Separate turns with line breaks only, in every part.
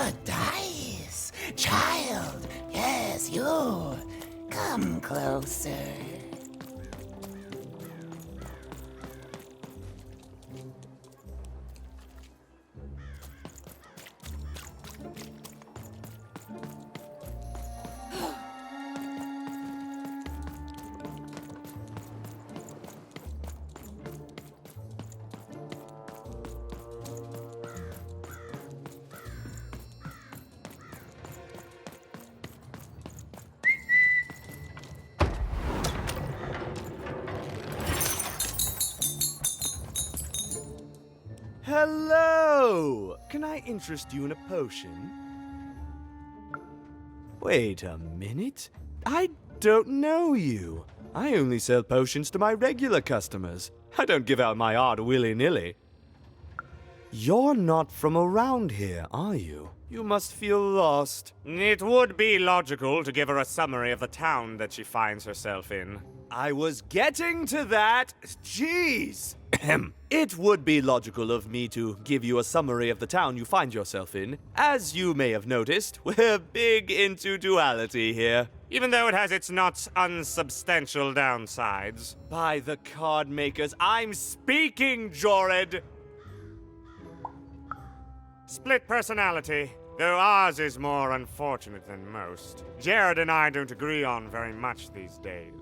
The dice! Child! Yes, you! Come closer.
Hello! Can I interest you in a potion? Wait a minute. I don't know you. I only sell potions to my regular customers. I don't give out my art willy-nilly. You're not from around here, are you? You must feel lost.
It would be logical to give her a summary of the town that she finds herself in.
I was getting to that. Jeez! It would be logical of me to give you a summary of the town you find yourself in. As you may have noticed, we're big into duality here.
Even though it has its not unsubstantial downsides.
By the card makers, I'm speaking, Jorid!
Split personality, though ours is more unfortunate than most. Jared and I don't agree on very much these days.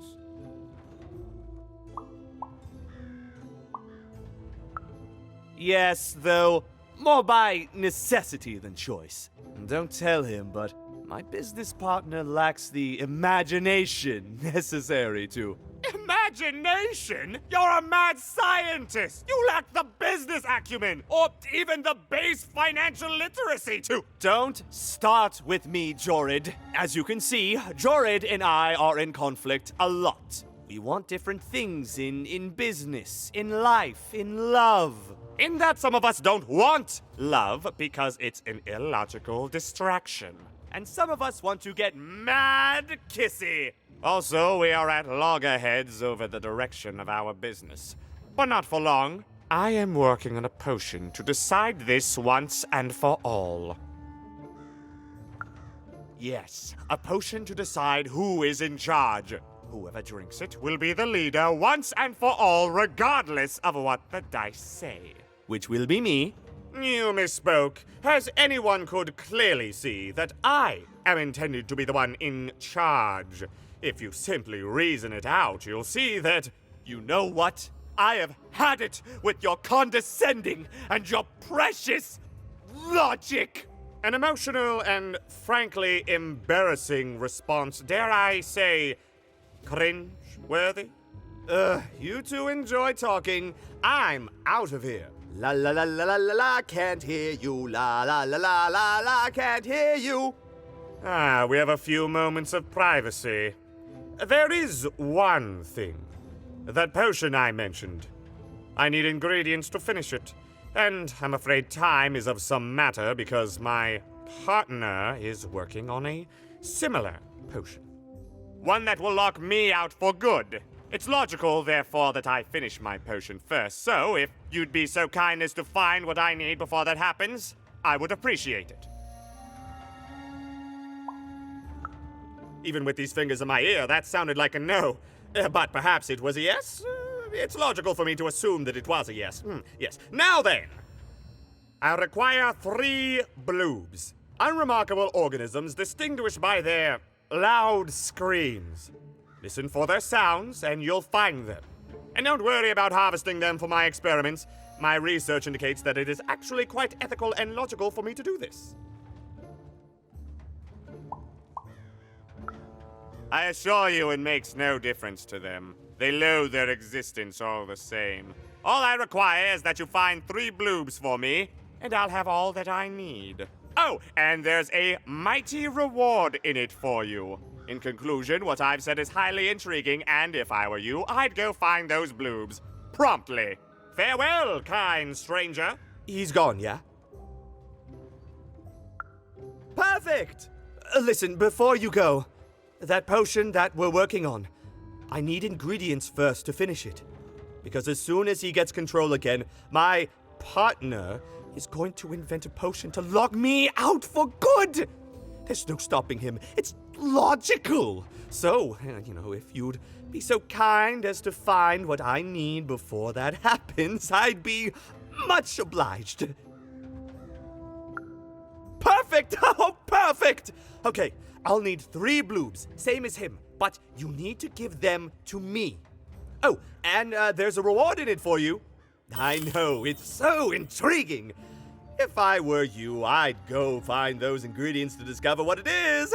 Yes, though, more by necessity than choice. Don't tell him, but my business partner lacks the imagination necessary to...
Imagination? You're a mad scientist! You lack the business acumen, or even the base financial literacy to...
Don't start with me, Jorid. As you can see, Jorid and I are in conflict a lot. We want different things in business, in life, in love.
In that some of us don't want love because it's an illogical distraction.
And some of us want to get mad kissy.
Also, we are at loggerheads over the direction of our business. But not for long. I am working on a potion to decide this once and for all. Yes, a potion to decide who is in charge. Whoever drinks it will be the leader once and for all, regardless of what the dice say.
Which will be me.
You misspoke, as anyone could clearly see that I am intended to be the one in charge. If you simply reason it out, you'll see that...
You know what? I have had it with your condescending and your precious logic!
An emotional and frankly embarrassing response, dare I say, cringe-worthy?
You two enjoy talking. I'm out of here. La la la la la la la, can't hear you. La la la la la la, can't hear you.
Ah, we have a few moments of privacy. There is one thing. That potion I mentioned. I need ingredients to finish it. And I'm afraid time is of some matter because my partner is working on a similar potion. One that will lock me out for good. It's logical, therefore, that I finish my potion first, so if you'd be so kind as to find what I need before that happens, I would appreciate it. Even with these fingers in my ear, that sounded like a no. But perhaps it was a yes? It's logical for me to assume that it was a yes. Yes. Now then! I require 3 bloobs. Unremarkable organisms distinguished by their loud screams. Listen for their sounds, and you'll find them. And don't worry about harvesting them for my experiments. My research indicates that it is actually quite ethical and logical for me to do this. I assure you it makes no difference to them. They loathe their existence all the same. All I require is that you find 3 bloobs for me, and I'll have all that I need. Oh, and there's a mighty reward in it for you. In conclusion, what I've said is highly intriguing, and if I were you, I'd go find those bloobs. Promptly. Farewell, kind stranger.
He's gone, yeah? Perfect! Listen, before you go, that potion that we're working on, I need ingredients first to finish it. Because as soon as he gets control again, my partner is going to invent a potion to lock me out for good. There's no stopping him. It's logical. So, if you'd be so kind as to find what I need before that happens, I'd be much obliged. Perfect! Oh, perfect! Okay, I'll need 3 bloobs, same as him, but you need to give them to me. Oh, and there's a reward in it for you. I know, it's so intriguing. If I were you, I'd go find those ingredients to discover what it is.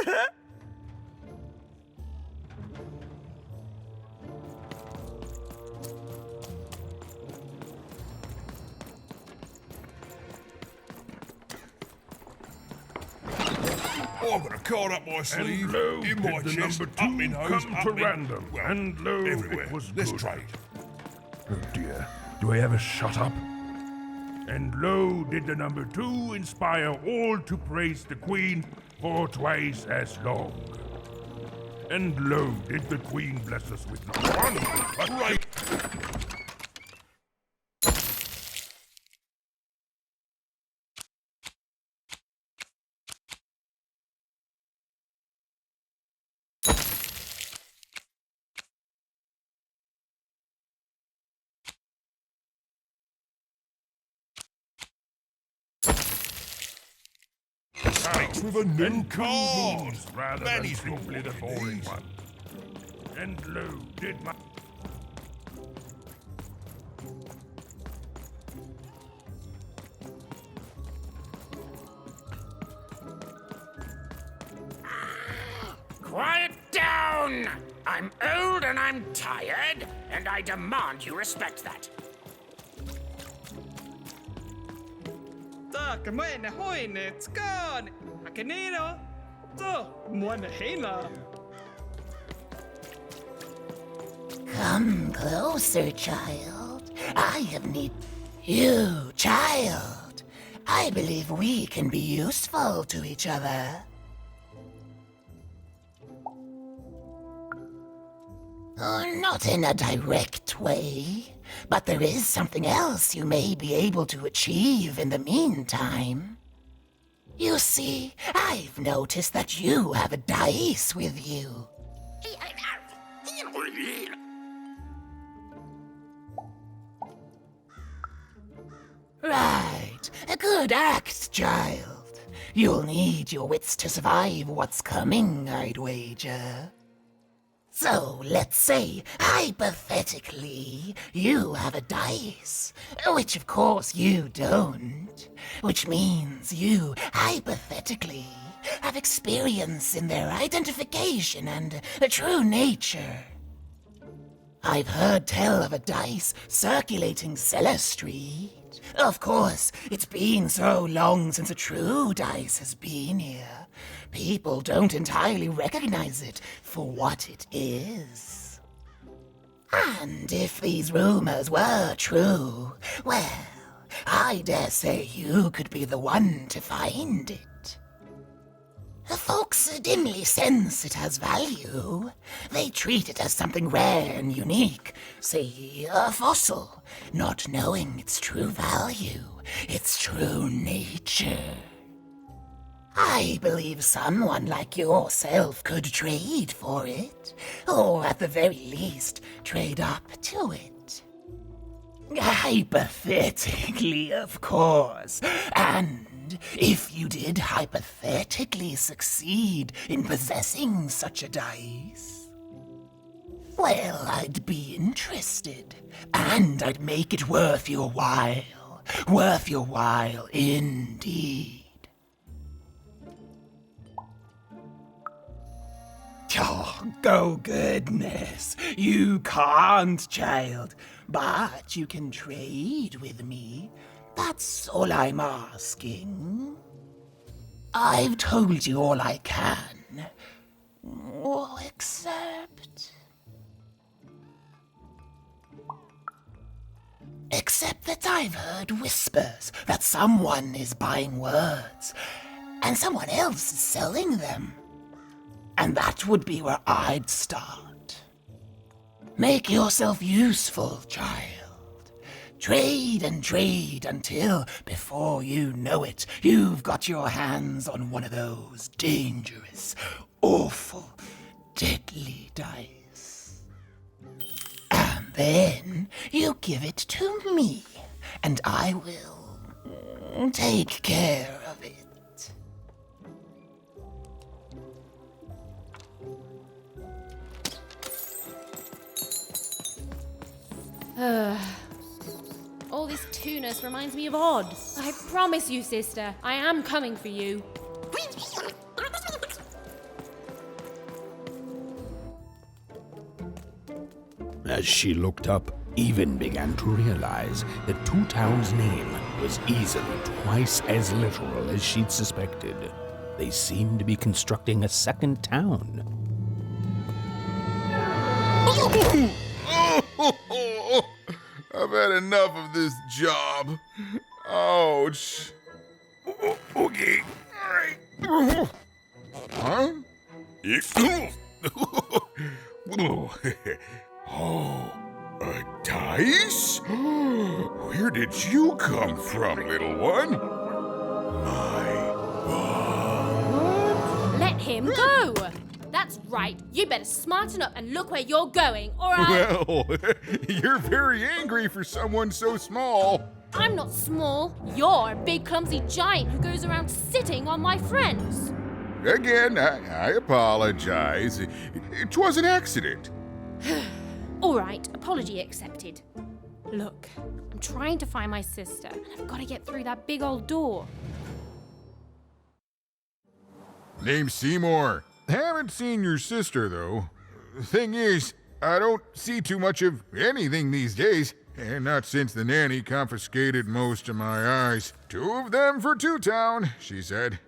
I've got a card up my sleeve,
And lo,
in my
did the
chest,
number
up
two
my nose,
come
up
to
me-
random.
well,
And lo,
everywhere.
it was
Let's
good.
trade.
Oh dear, do I ever shut up? And lo, did the number 2 inspire all to praise the Queen for twice as long. And lo, did the Queen bless us with not one, but
Great. Snakes with a new
and
card.
moons rather
Man,
than
he's been
simply the
wanting
boring
these.
one. And lo, did my...
Quiet down! I'm old and I'm tired, and I demand you respect that.
Ta kamene hoine tskon. Akenino. To mwana hela.
Come closer, child. I have need you, child. I believe we can be useful to each other. Not in a direct way, but there is something else you may be able to achieve in the meantime. You see, I've noticed that you have a dice with you. Right, a good act, child. You'll need your wits to survive what's coming, I'd wager. So, let's say, hypothetically, you have a dice, which of course you don't, which means you, hypothetically, have experience in their identification and true nature. I've heard tell of a dice circulating Cellar Street. Of course, it's been so long since a true dice has been here. People don't entirely recognize it for what it is. And if these rumors were true, well, I dare say you could be the one to find it. Folks dimly sense it has value. They treat it as something rare and unique, say a fossil, not knowing its true value, its true nature. I believe someone like yourself could trade for it, or at the very least, trade up to it. Hypothetically, of course, and if you did hypothetically succeed in possessing such a dice, well, I'd be interested, and I'd make it worth your while indeed. Oh, goodness, you can't, child, but you can trade with me. That's all I'm asking. I've told you all I can. Except that I've heard whispers that someone is buying words, and someone else is selling them. And that would be where I'd start. Make yourself useful, child. Trade and trade until, before you know it, you've got your hands on one of those dangerous, awful, deadly dice. And then you give it to me, and I will take care of it.
All this tunus reminds me of Odd. I promise you, sister, I am coming for you.
As she looked up, Even began to realize that Two Town's name was easily twice as literal as she'd suspected. They seemed to be constructing a second town.
I've had enough of this job. Ouch. Okay. All right. Huh? Oh, a dice? Where did you come from, little one? My God.
Let him go! That's right. You better smarten up and look where you're going, or
Well, you're very angry for someone so small.
I'm not small. You're a big, clumsy giant who goes around sitting on my friends.
Again, I apologize. It was an accident.
All right, apology accepted. Look, I'm trying to find my sister, and I've got to get through that big old door.
Name's Seymour. Haven't seen your sister, though. Thing is, I don't see too much of anything these days, and not since the nanny confiscated most of my eyes. 2 of them for Two Town, she said.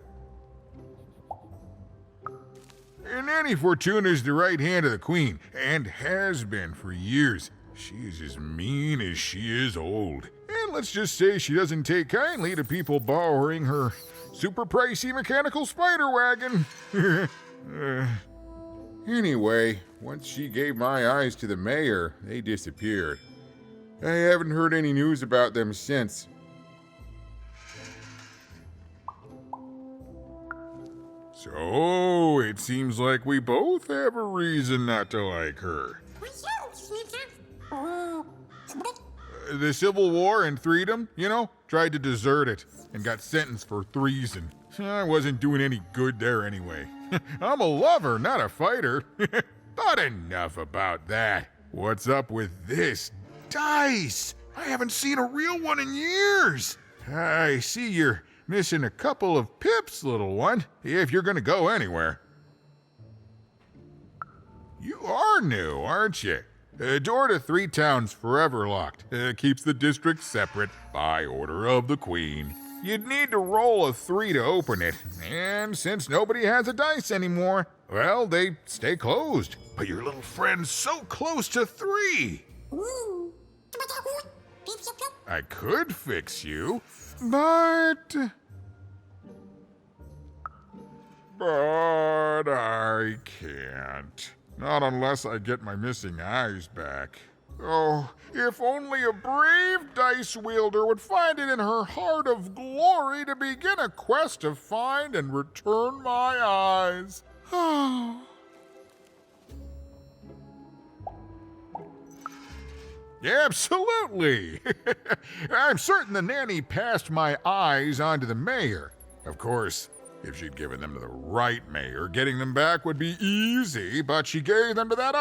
Nanny Fortuna's the right hand of the Queen, and has been for years. She's as mean as she is old. And let's just say she doesn't take kindly to people borrowing her super pricey mechanical spider wagon. Anyway, once she gave my eyes to the mayor, they disappeared. I haven't heard any news about them since. So, it seems like we both have a reason not to like her. The Civil War and Freedom, tried to desert it and got sentenced for treason. I wasn't doing any good there anyway. I'm a lover, not a fighter. But enough about that. What's up with this dice? I haven't seen a real one in years. I see you're missing a couple of pips, little one, if you're gonna go anywhere. You are new, aren't you? Door to Three Town's forever locked. Keeps the district separate by order of the Queen. You'd need to roll a 3 to open it, and since nobody has a dice anymore, well, they stay closed. But your little friend's so close to 3. I could fix you, but I can't. Not unless I get my missing eyes back. Oh, if only a brave dice wielder would find it in her heart of glory to begin a quest to find and return my eyes. Absolutely! I'm certain the nanny passed my eyes on to the mayor. Of course, if she'd given them to the right mayor, getting them back would be easy, but she gave them to that